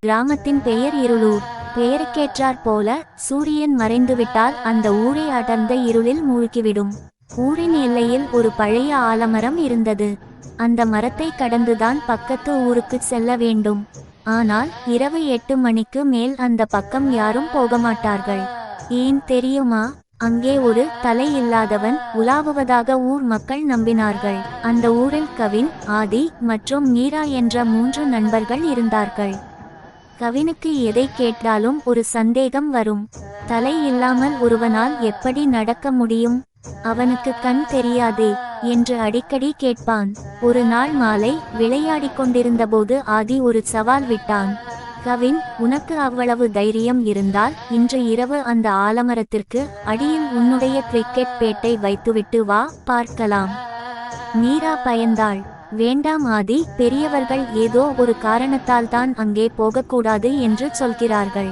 கிராமத்தின் பெயர் இருளூர். பெயருக்கேற்றாற் போல சூரியன் மறைந்துவிட்டால் அந்த ஊரை அடர்ந்த இருளில் மூழ்கிவிடும். ஊரின் எல்லையில் ஒரு பழைய ஆலமரம் இருந்தது. அந்த மரத்தை கடந்துதான் பக்கத்து ஊருக்கு செல்ல வேண்டும். ஆனால் இரவு 8 மணிக்கு மேல் அந்த பக்கம் யாரும் போகமாட்டார்கள். ஏன் தெரியுமா? அங்கே ஒரு தலை இல்லாதவன் உலாவுவதாக ஊர் மக்கள் நம்பினார்கள். அந்த ஊரில் கவின், ஆதி மற்றும் மீரா என்ற 3 நண்பர்கள் இருந்தார்கள். கவினுக்கு எதை கேட்டாலும் ஒரு சந்தேகம் வரும். தலை இல்லாமல் ஒருவனால் எப்படி நடக்க முடியும்? அவனுக்கு கண் தெரியாதே என்று அடிக்கடி கேட்பான். ஒரு நாள் மாலை விளையாடிக் கொண்டிருந்தபோது ஆதி ஒரு சவால் விட்டான். கவின், உனக்கு அவ்வளவு தைரியம் இருந்தால் இன்று இரவு அந்த ஆலமரத்திற்கு அடியில் உன்னுடைய கிரிக்கெட் பேட்டை வைத்துவிட்டு வா, பார்க்கலாம். மீரா பயந்தாள். வேண்டாம் ஆதி, பெரியவர்கள் ஏதோ ஒரு காரணத்தால் தான் அங்கே போகக்கூடாது என்று சொல்கிறார்கள்.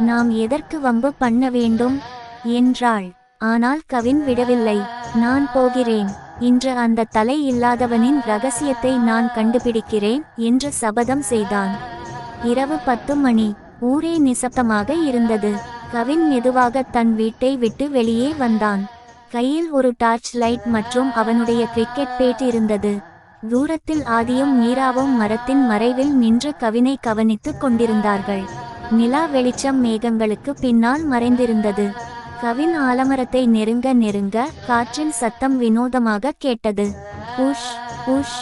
நாம் எதற்கு வம்பு பண்ண வேண்டும் என்றாள். ஆனால் கவின் விடவில்லை. நான் போகிறேன். இன்று அந்த தலை இல்லாதவனின் ரகசியத்தை நான் கண்டுபிடிக்கிறேன் என்று சபதம் செய்தான். இரவு 10 மணி. ஊரே நிசப்தமாக இருந்தது. கவின் மெதுவாக தன் வீட்டை விட்டு வெளியே வந்தான். கையில் ஒரு டார்ச் லைட் மற்றும் அவனுடைய கிரிக்கெட் பேட் இருந்தது. தூரத்தில் ஆதியும் மீராவும் மரத்தின் மறைவில் நின்று கவினை கவனித்துக் கொண்டிருந்தார்கள். நிலா வெளிச்சம் மேகங்களுக்கு பின்னால் மறைந்திருந்தது. கவின் ஆலமரத்தை நெருங்க நெருங்க காற்றின் சத்தம் வினோதமாக கேட்டது. உஷ் உஷ்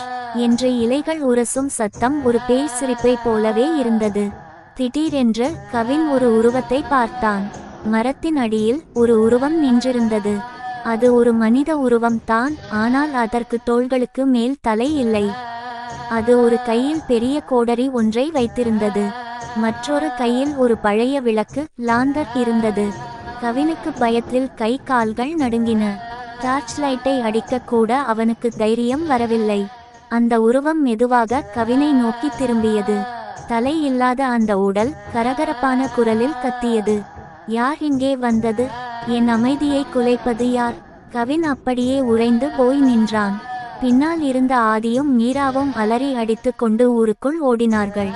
என்று இலைகள் உரசும் சத்தம் ஒரு பேய் சிரிப்பை போலவே இருந்தது. திடீரென்று கவின் ஒரு உருவத்தை பார்த்தான். மரத்தின் அடியில் ஒரு உருவம் நின்றிருந்தது. அது ஒரு மனித உருவம் தான், ஆனால் அதற்கு தோள்களுக்கு மேல் தலை இல்லை. அது ஒரு கையில் பெரிய கோடரி ஒன்றை வைத்திருந்தது. மற்றொரு கையில் ஒரு பழைய விளக்கு லாந்தர் இருந்தது. கவினுக்கு பயத்தில் கை கால்கள் நடுங்கின. டார்ச் லைட்டை அடிக்க கூட அவனுக்கு தைரியம் வரவில்லை. அந்த உருவம் மெதுவாக கவினை நோக்கி திரும்பியது. தலை இல்லாத அந்த உடல் கரகரப்பான குரலில் கத்தியது. யார் இங்கே வந்தது? என் அமைதியை குலைப்பது யார்? கவின் அப்படியே உறைந்து போய் நின்றான். பின்னால் இருந்த ஆதியும் மீராவும் அலறி அடித்து கொண்டு ஊருக்குள் ஓடினார்கள்.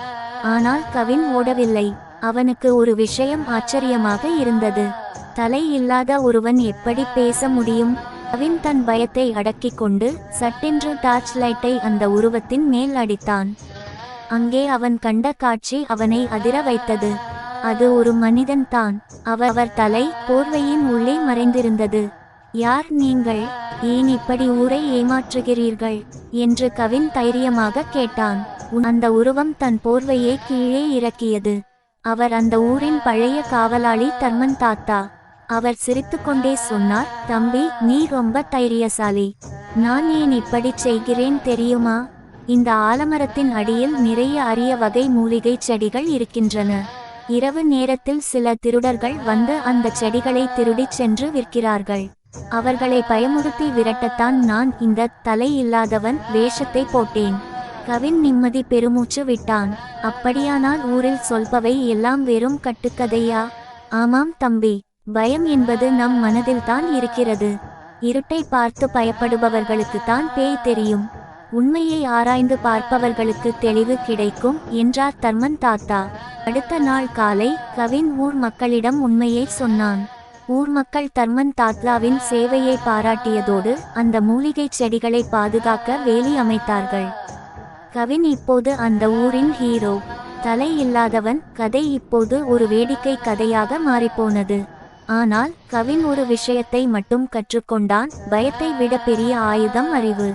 ஆனால் கவின் ஓடவில்லை. அவனுக்கு ஒரு விஷயம் ஆச்சரியமாக இருந்தது. தலை இல்லாத ஒருவன் எப்படி பேச முடியும்? கவின் தன் பயத்தை அடக்கிக் கொண்டு சட்டென்று டார்ச் லைட்டை அந்த உருவத்தின் மேல் அடித்தான். அங்கே அவன் கண்ட காட்சி அவனை அதிர வைத்தது. அது ஒரு மனிதன் தான். அவர் தலை போர்வையின் உள்ளே மறைந்திருந்தது. யார் நீங்கள்? ஏன் இப்படி ஊரை ஏமாற்றுகிறீர்கள் என்று கவின் தைரியமாக கேட்டான். அந்த உருவம் தன் போர்வையை கீழே இறக்கியது. அவர் அந்த ஊரின் பழைய காவலாளி தர்மன் தாத்தா. அவர் சிரித்துக்கொண்டே சொன்னார், தம்பி, நீ ரொம்ப தைரியசாலி. நான் ஏன் இப்படி செய்கிறேன் தெரியுமா? இந்த ஆலமரத்தின் அடியில் நிறைய அரிய வகை மூலிகை செடிகள் இருக்கின்றன. இரவு நேரத்தில் சில திருடர்கள் வந்து அந்த செடிகளை திருடிச் சென்று விற்கிறார்கள். அவர்களை பயமுறுத்தி விரட்டத்தான் நான் இந்த தலை இல்லாதவன் வேஷத்தை போட்டேன். கவின் நிம்மதி பெருமூச்சு விட்டான். அப்படியானால் ஊரில் சொல்பவை எல்லாம் வெறும் கட்டுக்கதையா? ஆமாம் தம்பி, பயம் என்பது நம் மனதில்தான் இருக்கிறது. இருட்டை பார்த்து பயப்படுபவர்களுக்குத்தான் பேய் தெரியும். உண்மையை ஆராய்ந்து பார்ப்பவர்களுக்கு தெளிவு கிடைக்கும் என்றார் தர்மன் தாத்தா. அடுத்த நாள் காலை கவின் ஊர் மக்களிடம் உண்மையை சொன்னான். ஊர் மக்கள் தர்மன் தாத்தாவின் சேவையை பாராட்டியதோடு அந்த மூலிகை செடிகளை பாதுகாக்க வேலி அமைத்தார்கள். கவின் இப்போது அந்த ஊரின் ஹீரோ. தலை இல்லாதவன் கதை இப்போது ஒரு வேடிக்கை கதையாக மாறிப்போனது. ஆனால் கவின் ஒரு விஷயத்தை மட்டும் கற்றுக்கொண்டான். பயத்தை விட பெரிய ஆயுதம் அறிவு.